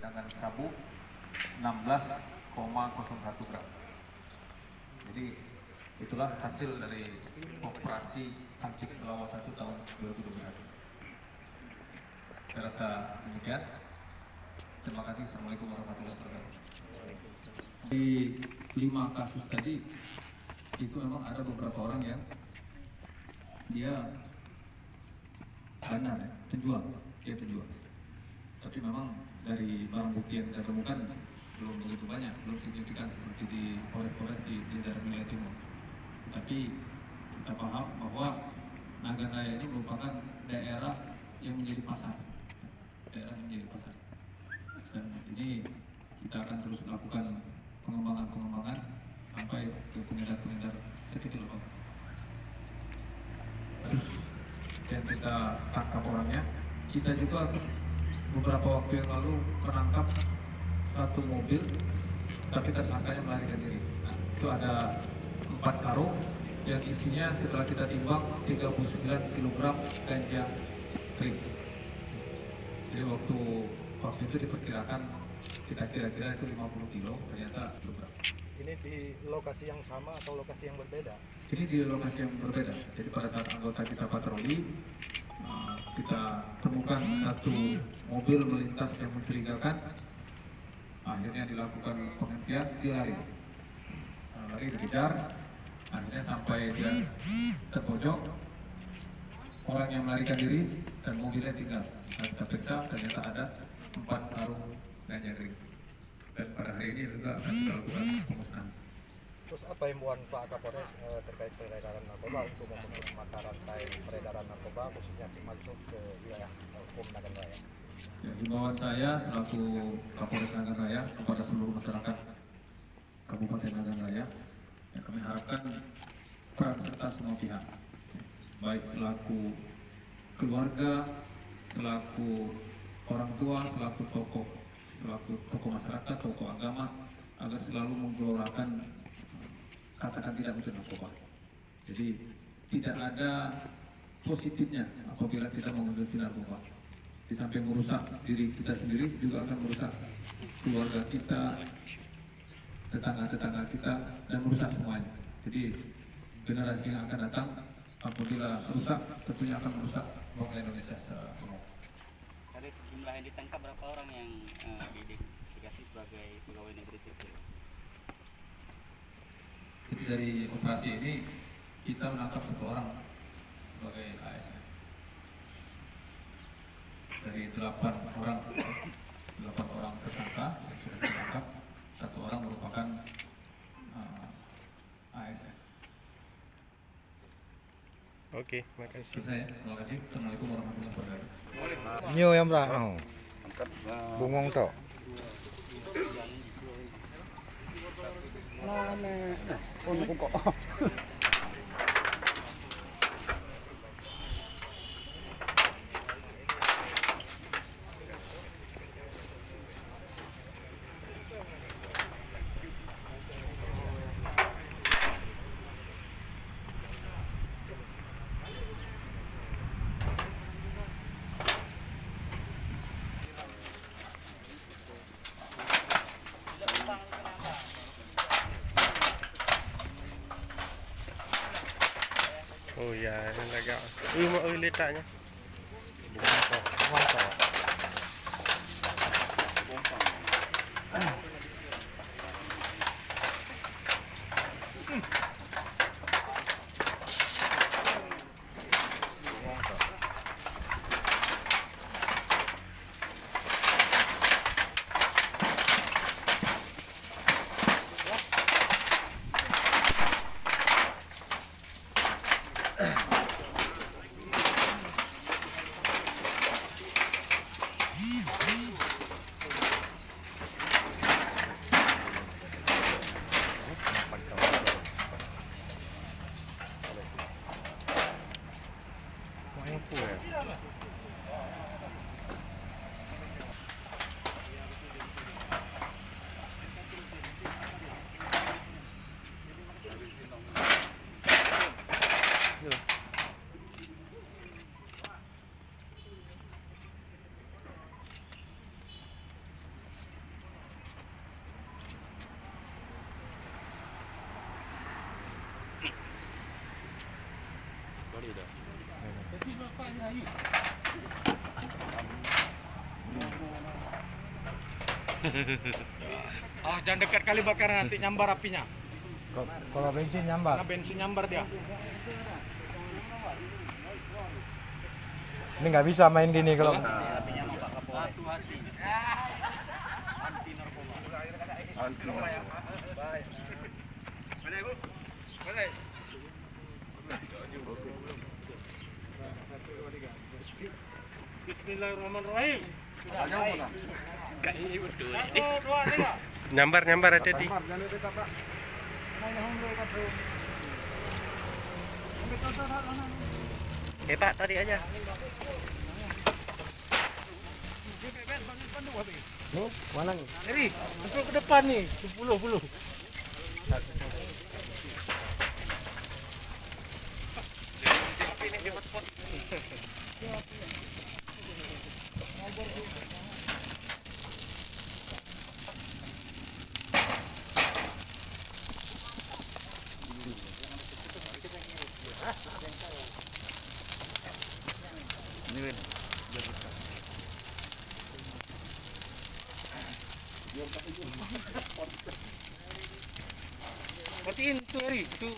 dengan sabu 16,01 gram. Jadi itulah hasil dari operasi Antik Selawat 1 tahun 2021. Saya rasa demikian. Terima kasih. Assalamualaikum warahmatullahi wabarakatuh. Di 5 kasus tadi itu memang ada beberapa orang yang dia kanan, penjual, dia penjual. Tapi memang dari barang bukti yang kita temukan belum begitu banyak, belum signifikan seperti di Polres di daerah wilayah timur. Tapi kita paham bahwa Nagan Raya ini merupakan daerah yang menjadi pasar, dan ini kita akan terus lakukan pengembangan sampai ke pengedar sekecil apapun. Dan kita tangkap orangnya. Kita juga beberapa waktu yang lalu menangkap satu mobil, tapi tersangkanya melarikan diri. Nah, itu ada 4 karung yang isinya setelah kita timbang 39 kg ganja kering. Jadi waktu itu diperkirakan kita kira-kira itu 50 kilo, ternyata kilogram. Ini di lokasi yang sama atau lokasi yang berbeda? Ini di lokasi yang berbeda. Jadi pada saat anggota kita patroli, kita temukan satu mobil melintas yang mencurigakan. Akhirnya dilakukan penghentian, dia lari dikejar. Akhirnya sampai dia terpojok, orang yang melarikan diri dan mobilnya tinggal. Nah, kita periksa ternyata ada 4 karung ganja kering. Dan pada hari ini juga akan kita lakukan pemusnahan. Terus apa himbauan Pak Kapolres terkait peredaran narkoba untuk memutus mata rantai peredaran narkoba khususnya masuk ke wilayah hukum Nagan Raya? Ya, himbauan saya selaku Kapolres Nagan Raya kepada seluruh masyarakat Kabupaten Nagan Raya, ya, kami harapkan peran serta semua pihak, baik selaku keluarga, selaku orang tua, selaku tokoh masyarakat, tokoh agama, agar selalu menggelorakan katakan tidak untuk narkoba. Jadi tidak ada positifnya apabila kita mengonsumsi narkoba. Di samping merusak diri kita sendiri, juga akan merusak keluarga kita, tetangga-tetangga kita, dan merusak semuanya. Jadi generasi yang akan datang apabila rusak, tentunya akan merusak bangsa Indonesia semua. Dari jumlah yang ditangkap berapa orang yang diidentifikasi sebagai pegawai negeri sipil? Itu dari operasi ini kita menangkap 1 orang sebagai ASN. Dari 8 orang tersangka yang sudah ditangkap, 1 orang merupakan ASN. Oke, makasih. Saya terima kasih. Assalamualaikum warahmatullahi wabarakatuh. Nyo yang berapa? Bungong to. Oh ya, yang agak. Mau letaknya. Ah, jangan dekat kali bakar nanti nyambar apinya. Kalau bensin nyambar. Karena bensin nyambar dia. Ini nggak bisa main gini kalau Apinya mau Pak Kapolres. Hati-hati. Anti narkoba. Bismillahirrahmanirrahim. Nyambar hati-hati. Pak, tadi aja. mana nih? Eri, masuk ke depan nih, 10. Matiin itu Eri, itu